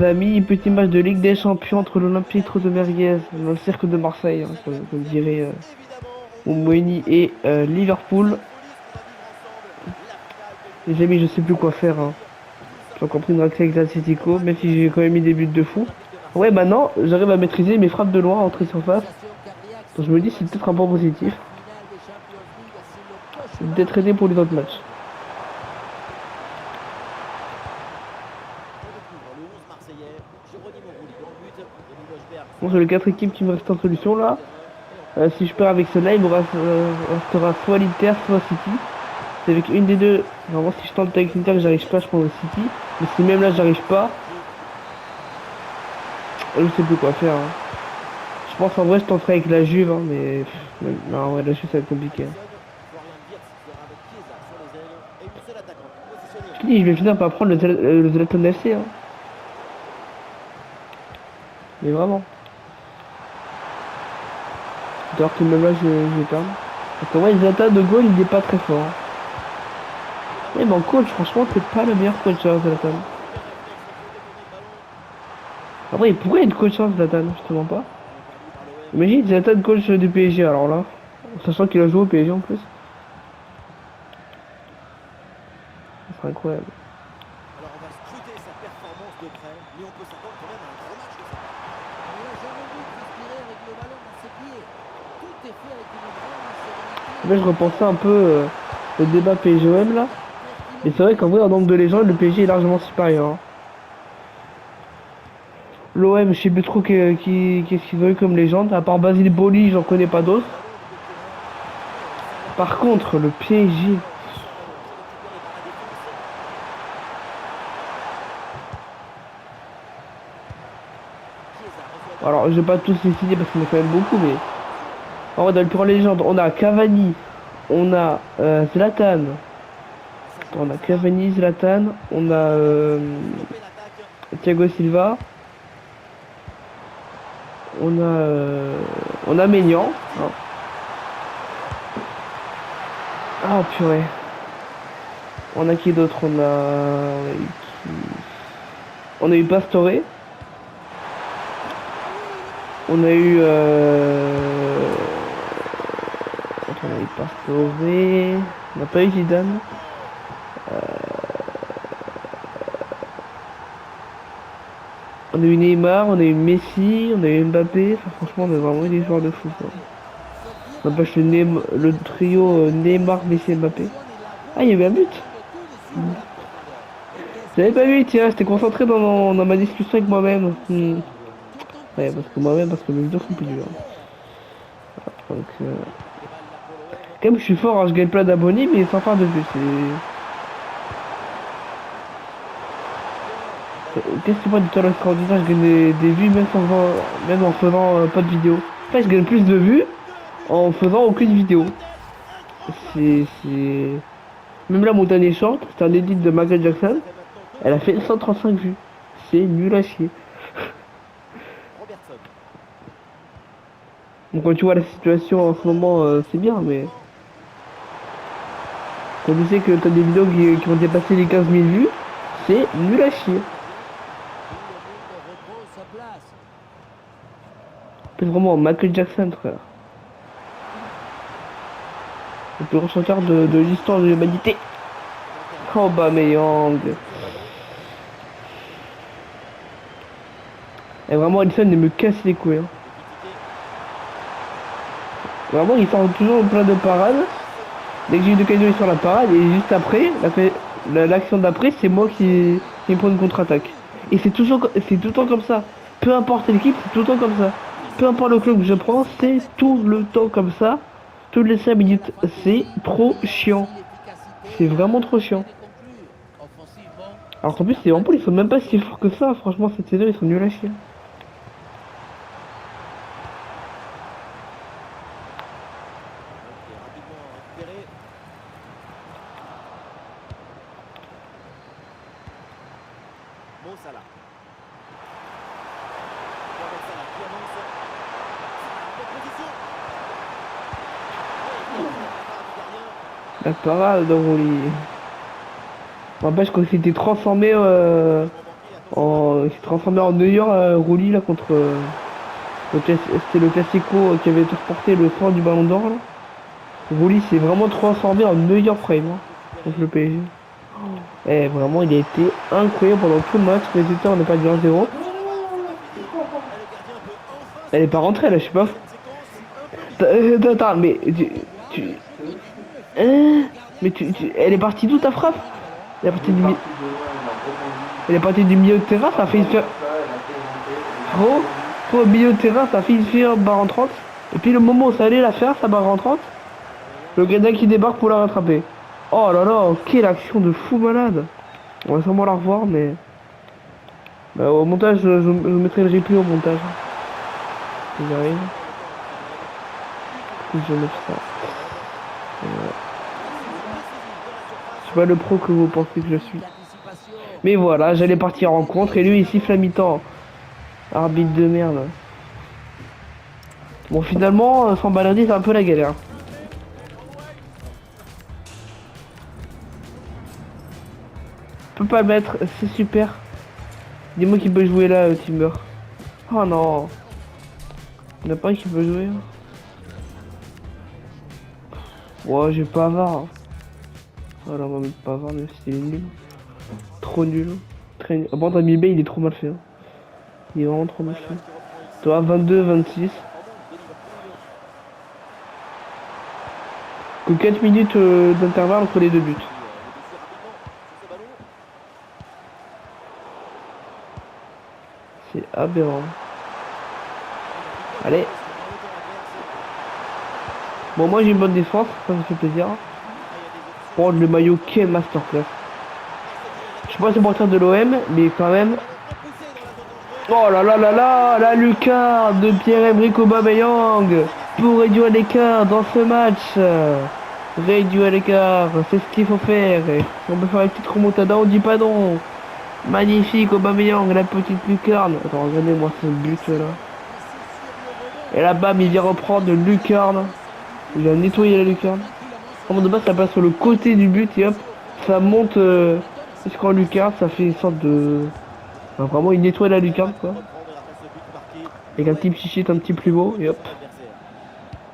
Amis, petit match de Ligue des Champions entre l'Olympique de Merguez, dans le cercle de Marseille, hein, comme dirait Moumoueni et Liverpool. Les amis, je sais plus quoi faire. Hein. J'ai encore pris une raclée avec l'Atlético, même si j'ai quand même mis des buts de fou. Ouais, maintenant, j'arrive à maîtriser mes frappes de loin à entrée surface. Donc je me dis, c'est peut-être un point positif d'être aidé pour les autres matchs. Bon, j'ai les 4 équipes qui me restent en solution là. Si je perds avec celle-là, il me restera soit l'Inter, soit City. C'est avec une des deux. Normalement, si je tente avec l'Inter que j'arrive pas, je prends le City. Mais si même là, j'arrive pas, je sais plus quoi faire. Hein. Je pense en vrai, je tenterai avec la Juve, hein, mais non, ouais, la Juve, ça va être compliqué. Hein. Je te dis, je vais finir par prendre le Zlatan FC. Hein. Mais vraiment. Alors que même là, je vais perdre. Parce que ouais, Zlatan de Gaulle, il est pas très fort. Hein. Mais bon, coach, franchement, c'est pas le meilleur coach, hein, Zlatan. Après, il pourrait être coach, hein, Zlatan, justement pas. Imagine, Zlatan coach du PSG, alors là. Sachant qu'il a joué au PSG en plus. C'est incroyable. Là, je repensais un peu au débat PSG-OM là. Et c'est vrai qu'en vrai, en nombre de légendes, le PSG est largement supérieur. Hein. L'OM, je sais plus trop qu'est-ce qu'ils ont eu comme légende. À part Basile Boli, j'en connais pas d'autres. Par contre, le PSG. Alors, je vais pas tous les citer parce qu'on est quand même beaucoup, mais. En vrai, dans le pure légende, on a Cavani, on a Zlatan. On a Cavani, Zlatan, on a Thiago Silva, on a Maignan. Hein. Ah purée. On a qui d'autre? On a eu Pastore. On a eu attends, on a eu Pastore. On n'a pas eu Zidane. On a eu Neymar, on a eu Messi, on a eu Mbappé. Enfin, franchement, on a vraiment eu des joueurs de fou. Quoi. On empêche le trio Neymar, Messi, Mbappé. Ah, il y a eu un but. J'avais pas vu, tiens, j'étais concentré dans ma discussion avec moi-même. Ouais, parce que mes vidéos sont plus dures. Donc, quand même, je suis fort, hein, je gagne plein d'abonnés, mais sans faire de vues. Qu'est-ce que tu vois du talent extraordinaire? Je gagne des vues même en faisant pas de vidéo. En fait, je gagne plus de vues en faisant aucune vidéo. C'est... Même là, mon dernier short, c'est un edit de Michael Jackson. Elle a fait 135 vues. C'est nul à chier. Donc quand tu vois la situation en ce moment, c'est bien, mais quand tu sais que t'as des vidéos qui ont dépassé les 15 000 vues, c'est nul à chier. C'est vraiment Michael Jackson, frère. Le plus grand chanteur de l'histoire de l'humanité. Aubameyang. Et vraiment, Alisson, il me casse les couilles. Hein. Vraiment, il sort toujours plein de parades. Dès que j'ai une occasion, il sort la parade. Et juste après, l'action d'après, c'est moi qui me prends une contre-attaque. Et c'est tout le temps comme ça. Peu importe l'équipe, c'est tout le temps comme ça. Peu importe le club que je prends, c'est tout le temps comme ça. Toutes les 5 minutes. C'est trop chiant. C'est vraiment trop chiant. Alors qu'en plus, les Empoli, ils sont même pas si forts que ça. Franchement, cette saison, ils sont nuls à chier. La parade, Roli. N'empêche qu'on s'était transformé Il s'est transformé en meilleur Rouli là contre. C'était le Classico qui avait transporté le soin du Ballon d'Or là. Rouli s'est vraiment transformé en meilleur frame hein, contre le PSG. Et vraiment, il a été incroyable pendant tout le match. Résultat, on n'a pas du 1-0. Elle est pas rentrée là, je sais pas. Attends, mais hein elle est partie d'où ta frappe? Elle est partie du elle est partie du milieu de terrain, ça a fait une faire. Au milieu de terrain, ça a fait une faire barre en 30. Et puis le moment où ça allait la faire, ça barre en 30. Le gardien qui débarque pour la rattraper. Oh là là, quelle action de fou malade. On va sûrement la revoir, mais. Bah, au montage, je mettrai le replay au montage. Si j'arrive. Je vais mettre ça. Je suis pas le pro que vous pensez que je suis. Mais voilà, j'allais partir en contre et lui il siffle à mi-temps. Arbitre de merde. Bon finalement, sans balader, c'est un peu la galère. Je peux pas le mettre, c'est super. Dis-moi qui peut jouer là, Timber. Oh non. Il n'y en a pas un qui peut jouer. Ouais, j'ai pas Var. Voilà, on va mettre pas Var, même si il est nul. Trop nul. Très nul. Bon, Dami Bay, il est trop mal fait. Hein. Il est vraiment trop mal fait. Toi, 22-26. Que 4 minutes d'intervalle entre les deux buts. C'est aberrant. Allez. Bon, moi j'ai une bonne défense, ça me fait plaisir. Oh, le maillot, quel masterclass. Je suis pas supporter de l'OM, mais quand même. Oh là là là là, la lucarne de Pierre-Emerick Aubameyang pour réduire l'écart dans ce match. Réduire l'écart, c'est ce qu'il faut faire. On peut faire une petite remontada, on dit pas non. Magnifique Aubameyang, la petite lucarne. Attends, regardez-moi ce but là. Et là, bam, il vient reprendre de lucarne. Il a nettoyé la lucarne. Comment de base, ça passe sur le côté du but et hop, ça monte jusqu'en lucarne. Ça fait une sorte de. Enfin, vraiment, il nettoie la lucarne quoi. Avec un petit psychite un petit plus beau et hop.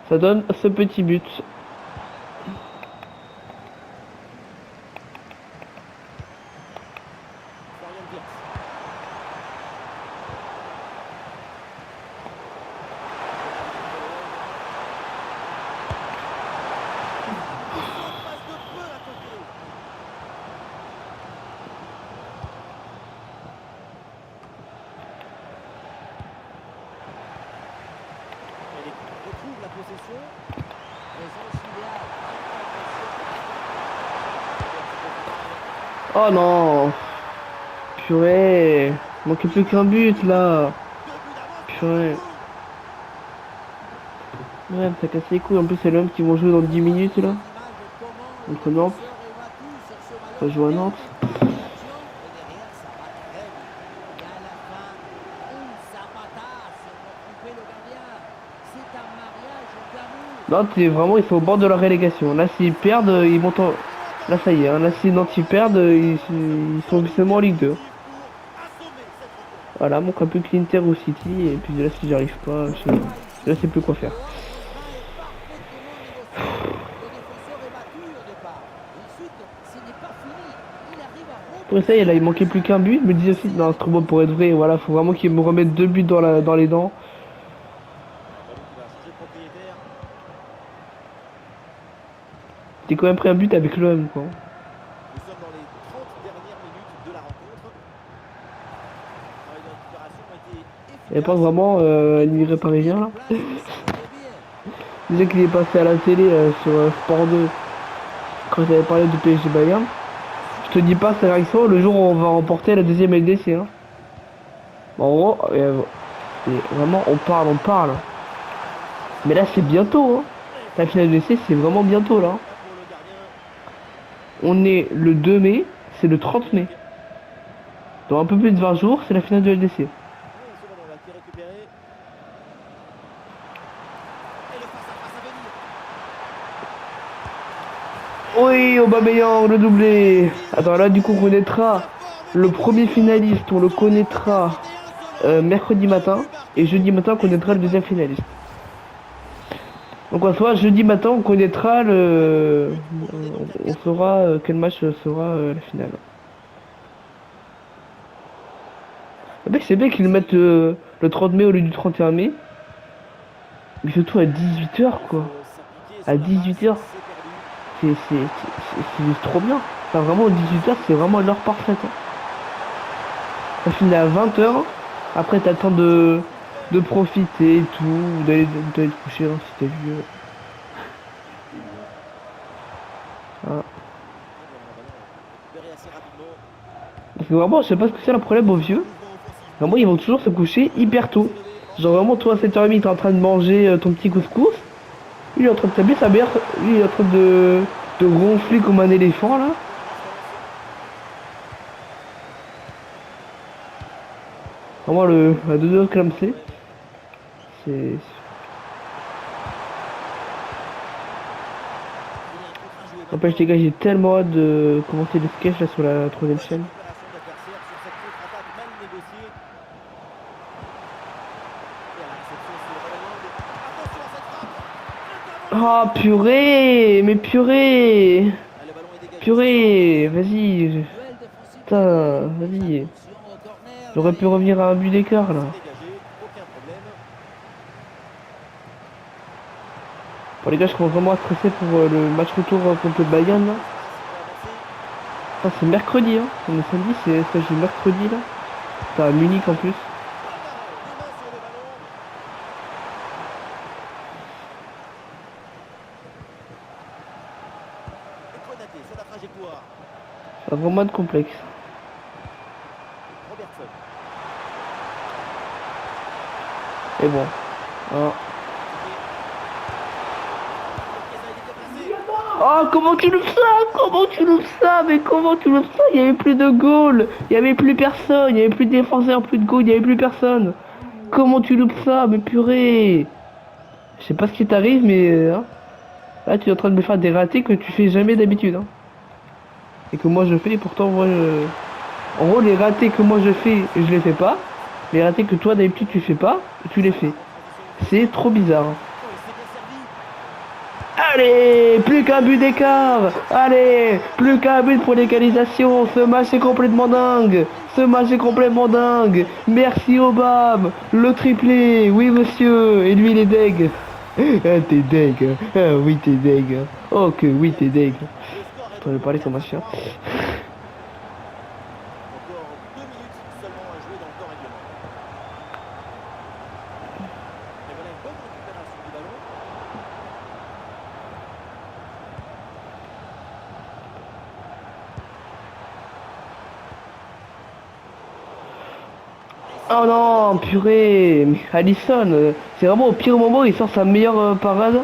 Ça donne ce petit but. Oh non. Purée. Manquait plus qu'un but là. Purée. Ouais, ça casse les couilles. En plus, c'est l'homme qui vont jouer dans 10 minutes là. Contre Nantes. Ça joue à Nantes. Nantes, vraiment, ils sont au bord de la relégation. Là, s'ils perdent, ils montent en. Là, ça y est. Hein. Là, si Nantes ils perdent, ils sont officiellement en Ligue 2. Voilà, manque un peu que l'Inter ou City. Et puis là, si j'arrive pas, je sais plus quoi faire. Pour ça, il manquait plus qu'un but. Je me disais aussi, non, c'est trop bon pour être vrai. Voilà, faut vraiment qu'il me remette 2 buts dans les dents. T'es quand même pris un but avec l'OM, quoi. Nous sommes dans les 30 dernières minutes de la rencontre. Il n'y a pas vraiment l'immigré parisien là. Il disait qu'il est passé à la télé sur Sport 2 quand il avait parlé du PSG Bayern. Je te dis pas sa réaction le jour où on va remporter la deuxième LDC. Hein. Bon, en gros, vraiment on parle. Mais là c'est bientôt. Hein. La finale LDC c'est vraiment bientôt là. On est le 2 mai, c'est le 30 mai. Dans un peu plus de 20 jours, c'est la finale de LDC. Oui, Aubameyang, le doublé. Attends, là, du coup, on connaîtra le premier finaliste, on le connaîtra mercredi matin. Et jeudi matin, on connaîtra le deuxième finaliste. Donc en soit jeudi matin, on connaîtra le... On saura quel match sera la finale. C'est bien qu'ils le mettent le 30 mai au lieu du 31 mai. Mais surtout à 18h quoi. À 18h. C'est trop bien. Enfin vraiment 18h c'est vraiment l'heure parfaite. Hein. Ça finit à 20h. Après t'as le temps de profiter et tout. D'aller te coucher hein, si t'as vu. Ah. Parce que vraiment je sais pas ce que c'est le problème aux vieux. Vraiment ils vont toujours se coucher hyper tôt. Genre vraiment toi à 7h30 t'es en train de manger ton petit couscous. Il est en train de taper sa mère. Lui il est en train de gonfler comme un éléphant là. Vraiment la 2-2 comme c'est... N'empêche les gars j'ai tellement hâte de commencer le sketch là sur la 3ème chaîne. Oh purée, mais purée, purée, vas-y, putain, vas-y. J'aurais pu revenir à un but d'écart là. Bon les gars, je commence vraiment à stresser pour le match retour contre le Bayern là. Ah, c'est mercredi hein, on est samedi, ça joue mercredi là. C'est à Munich en plus. Ça a vraiment de complexe. Et bon. Hein. Oh comment tu loupes ça? Comment tu loupes ça? Mais comment tu loupes ça? Il n'y avait plus de goal. Il n'y avait plus personne. Il n'y avait plus de défenseur, plus de goal. Il n'y avait plus personne. Comment tu loupes ça? Mais purée. Je sais pas ce qui t'arrive mais... Hein, là tu es en train de me faire des ratés que tu fais jamais d'habitude. Hein. Et que moi je fais. Et pourtant moi En gros les ratés que moi je fais je les fais pas. Les ratés que toi d'habitude tu fais pas, tu les fais. C'est trop bizarre. Hein. Allez, plus qu'un but d'écart. Allez, plus qu'un but pour l'égalisation. Ce match est complètement dingue. Ce match est complètement dingue. Merci Obama. Le triplé. Oui monsieur. Et lui il est deg. Ah, t'es deg. Ah oui t'es deg. Oh que oui t'es deg. Je vais parler comme un chien. Oh non, purée, mais Alisson, c'est vraiment au pire moment où il sort sa meilleure parade.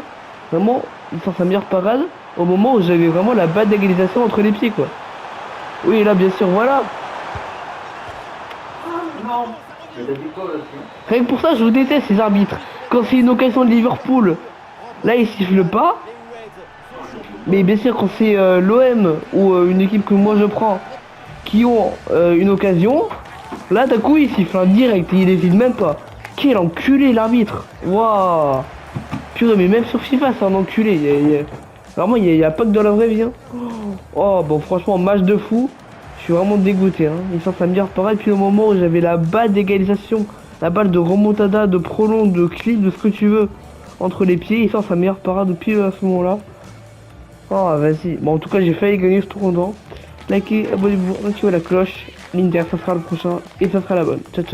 Vraiment, il sort sa meilleure parade au moment où j'avais vraiment la balle d'égalisation entre les pieds, quoi. Oui, là, bien sûr, voilà. Rien que pour ça, je vous déteste, ces arbitres. Quand c'est une occasion de Liverpool, là, ils sifflent pas. Mais bien sûr, quand c'est l'OM ou une équipe que moi je prends qui ont une occasion, là d'un coup il siffle un direct et il hésite même pas. Quel enculé l'arbitre. Waouh. Purée mais même sur FIFA c'est un enculé. Vraiment il y a pas que dans la vraie vie hein. Oh bon franchement match de fou. Je suis vraiment dégoûté hein. Il sort sa meilleure parade puis au moment où j'avais la balle d'égalisation, la balle de remontada, de prolong, de clip, de ce que tu veux entre les pieds, il sort sa meilleure parade depuis à ce moment là. Oh vas-y. Bon en tout cas j'ai failli gagner ce tournoi. Likez, abonnez-vous, activez la cloche. L'Inter ça sera le prochain et ça sera la bonne. Ciao ciao.